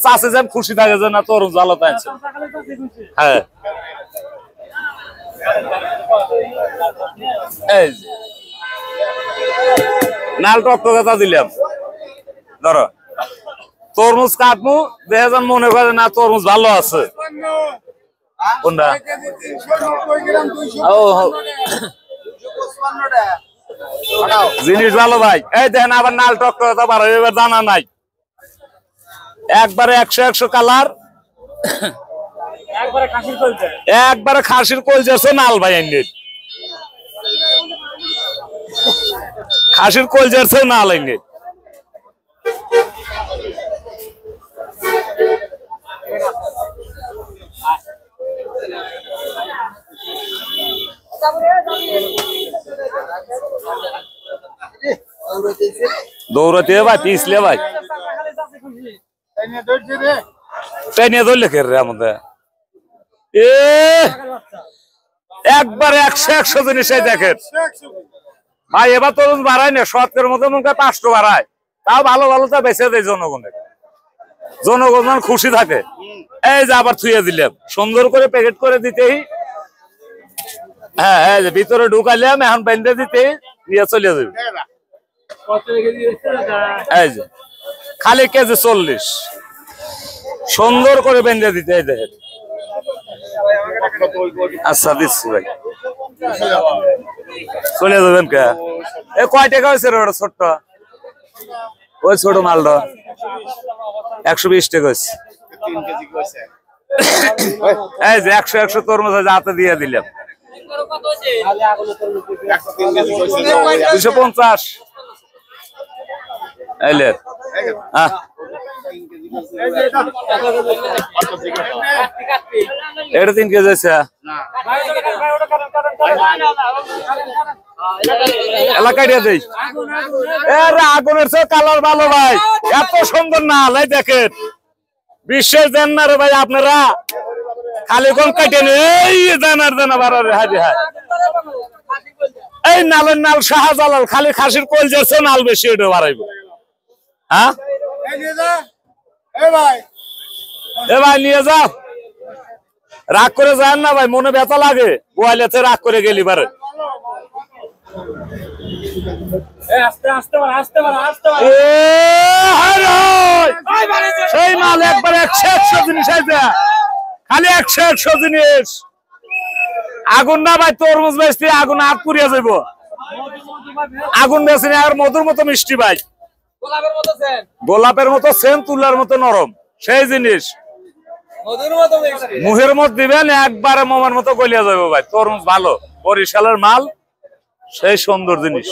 চাষে যেন খুশি থাকে যে না তরমুজ ভালো পাইছে। হ্যাঁ এই নাল টকটকা দিলাম, ধরো তরমুজ কাটমু দেখা যান মনে করে না তরমুজ ভালো আছে। কোনটা জিনিস ভালো ভাই। এই দেখেন আবার নাল টকটকা বাড়া, এবার জানা নাই একবারে 100 কালার, একবারে খাসির কলজা নাল ভাই। এনে খাসির কলজার চেয়ে নাল এনে দৌড়াতে ভাই পিছলে ভাই নিয়ে ধরলে কে রে আমাদের একবারে 100 জিনিস দেখেন ভাই। এবার তরুণ বাড়ায় না, শতকের মতো মুখে 500 বাড়ায়, তাও ভালো ভালো তা বেঁচে দেয় জনগণের, জনগণ খুশি থাকে। এই যে আবার থুয়ে দিলাম সুন্দর করে প্যাকেট করে দিতেই, হ্যাঁ এই যে ভিতরে ঢুকাইলাম, এখন বেঁধে দিতেই নিয়ে চলে যাবে। এই যে খালি কেজি 40, সুন্দর করে বেঁধে দিতে। এই দেখেন আচ্ছা দিচ্ছি ভাই, চলে যাবেন কে? এ কয় টাকা হয়েছে ওটা ছোট্ট, ওই ছোট মালটা 120 টাকা হয়েছে। এই যে 100 তরমুজ হাতে দিয়ে দিলাম 250। এলে এটা 3 কেজি আছে এলাকায় দেই। আগুনের চেয়ে কালার ভালো ভাই, এত সুন্দর না লাই দেখেন, বিশ্বাস দেন না রে ভাই আপনারা, খালি কোন কাটেন এই দানার দানা বাড়ারে। হাজি হ্যাঁ এই নালের নাল শাহজালাল, খালি খাসির কলজার চেয়ে নাল বেশি, ওটা বাড়াইব। হ্যাঁ এ ভাই নিয়ে যাও, রাগ করে যান না ভাই, মনে ব্যথা লাগে গোয়ালেতে রাগ করে গেলি পারে। সেই মাল একবার 100 জিনিস আছে, খালি 100 জিনিস। আগুন না ভাই তরমুজ বেশি আগুন হাত পুড়িয়া যাইব, আগুন বেশি আর মধুর মতো মিষ্টি ভাই, গোলাপের মতো সেন, তুলার মতো নরম, সেই জিনিস মুহের মধ্যে দিবেন একবারে মোমার মতো গলিয়া যাবে ভাই। তরমুজ ভালো, বরিশালের মাল, সেই সুন্দর জিনিস।